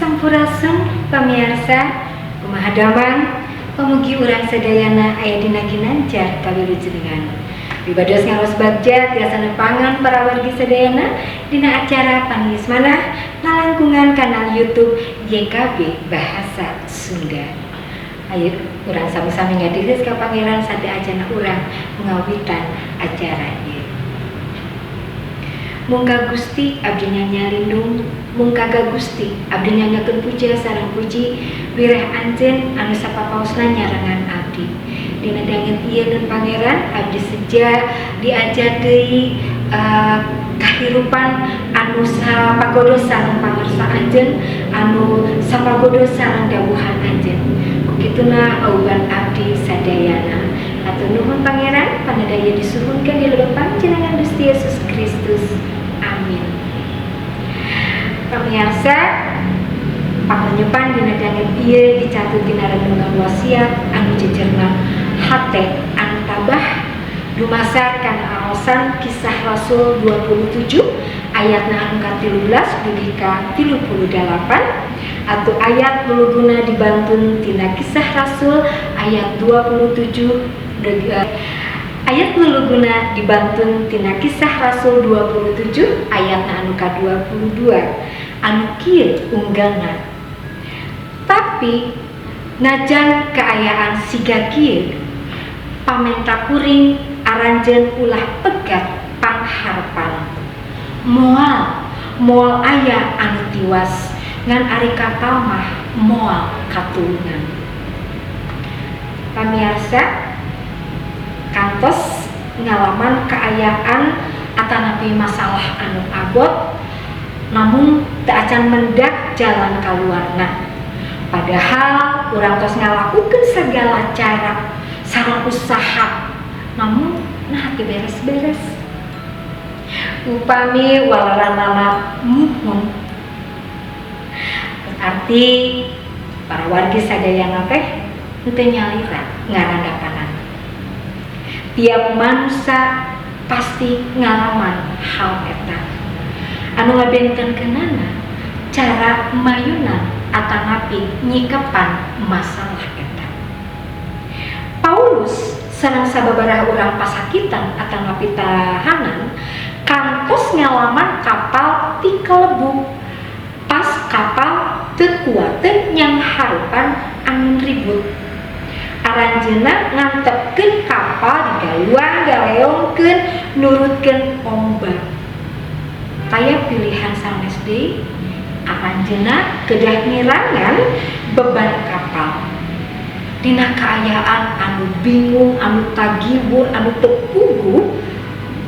Sampurasun pamirsa, kumaha damang pamugi urang sadayana aya dina ginanjar kawilujengan. Wibados ngaros bagja tiasa nepangan para wargi sadayana dina acara paniis manah nalangkungan kanal YouTube YKB Bahasa Sunda. Ayo urang sami-sami ngadigeus ka pangeran sada ajana urang ngawitan acara ieu. Mungka Gusti abdi nyanya lindung, mungkaga Gusti abdi nyanyakeun puja sareng puji wireh anjeun anu sapapaosna nyarengan abdi. Dina dangeun ieu neun pangeran abdi seja diajar deui kahirupan anu sapagodo sareng pamarsa anjeun, anu sapagodo sareng dawuhan anjeun. Kukituna auban abdi sadayana. Atur nuhun pangeran panadaya disuhunkeun di leulepan jenengan Gusti Yesus Kristus. Amin. Pamirsa, panganyupan dina dangeun ieu dicatet dina renungan wasiat anu jejerna hate anu tabah dumasar kana aosan Kisah Rasul 27 ayatna anu ka-13 dugi ka 38 atau ayat muluguna dibantun tina Kisah Rasul ayat 27 ayat muluguna dibantun tina Kisah Rasul 27 ayat anu ka-22 anu kieu unggalna. Tapi najan keayaan siga kieu pamenta kuring aranjeun ulah pegat pangharpan moal aya anu tiwas ngan ari kapal mah moal katulungan. Pamirsa, kantos ngalaman keayaan atanapi masalah anu abot namun teu acan mendak jalan kaluarna. Padahal urang tos ngalakukeun segala cara sareng usaha namun nah teu beres-beres. Upami walaranana muhun berarti para wargi sadayana teh teu nyalira ngarandapanan. Tiap manusia pasti ngalaman hal eta anu ngabentenkeunana cara mayunan atanapi nyikapan masalah eta. Paulus sareng sababaraha urang pasakitan atanapi tahanan kantos ngalaman kapal ti kalebu pas kapal teu kuateun nyang harupan angin ribut. Aranjeunna ngantepkeun kapal digaluang galeongkeun nurutkeun ombak. Taya pilihan sanes deui aranjeunna kedah ngirangan beban kapal. Dina kaayaan anu bingung, anu tagibur, anu teu puguh,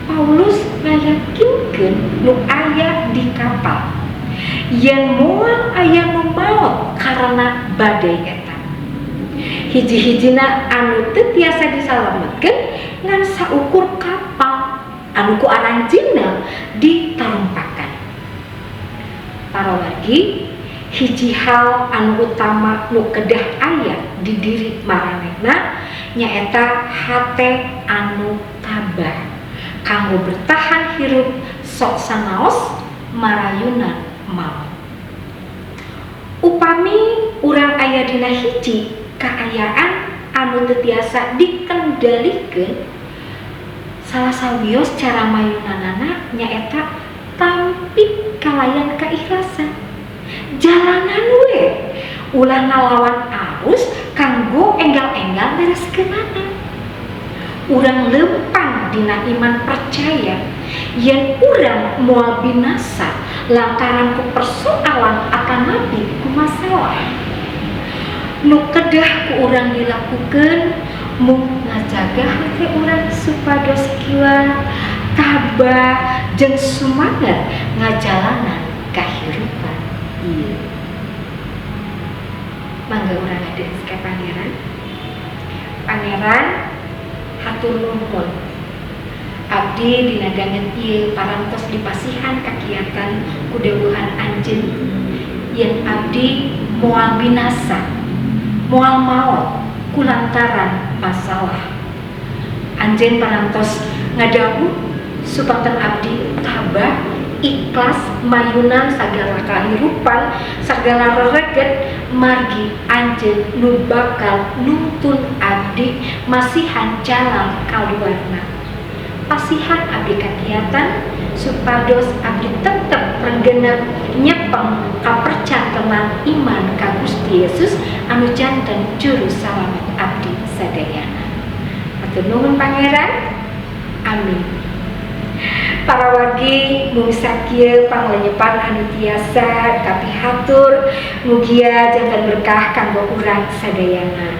Paulus ngayakinkeun nu aya di kapal yen moal aya nu maot karena badai eta. Hiji-hijina anu teu tiasa disalametkeun ngan saukur kapal anu ku aranjeunna ditarumpakan. Para wargi, hiji hal anu utama nu kedah aya di diri maranehna nyaeta hate anu tabah kanggo bertahan hirup sok sanaos marayunan maot. Upami urang aya dina hiji kaayaan anu teu tiasa dikendalikeun, salah sawios cara mayunanana nyaeta tampik kalayan kaikhlasan. Jalanan we ulah ngalawan arus kanggo enggal-enggal bereskeunana. Urang lempang dina iman percaya yen urang moal binasa lantaran ku persoalan atanapi ku masalah. Nu kedah ku urang dilakukeun mung ngajaga hati urang supados kiwa tabah jeung sumanget ngajalanan kahirupan ieu. Mangga urang ngadeus ka pangeran. Pangeran, hatur nuhun. Abdi dina dangeun ieu parantos dipasihan kakiatan ku dawuhan anjeun yen abdi moal binasa, moal maot kulantaran masalah. Anjeun parantos ngadawuh supakeun abdi tabah ikhlas mayunan sagala kahirupan sagala rereget margi anjeun nu bakal nuntun abdi masihan jalan kaluarna. Pasihan abdi kakiatan supados abdi tetep renggenep nyepeng kapercakeman iman ka Gusti Yesus anu janten juru salamet abdi sadayana. Hatur nuhun Pangeran. Amin. Para wargi mung sakieu panglonyepan anu tiasa kapihatur mugia janten berkah kanggo urang sadayana.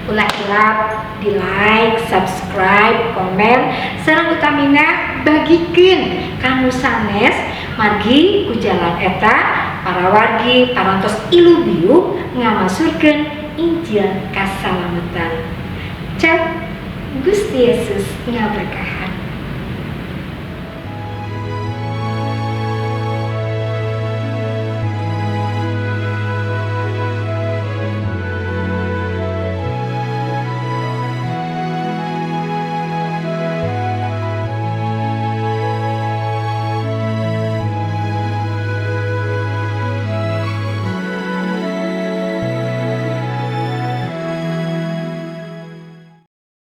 Ulah hilap di like, subscribe, komen, sareng utamina bagikeun kanu sanes margi ku jalan eta para wargi parantos ilubiu ngamasurkeun Injil kasalametan. Cek Gusti Yesus ngaberkah.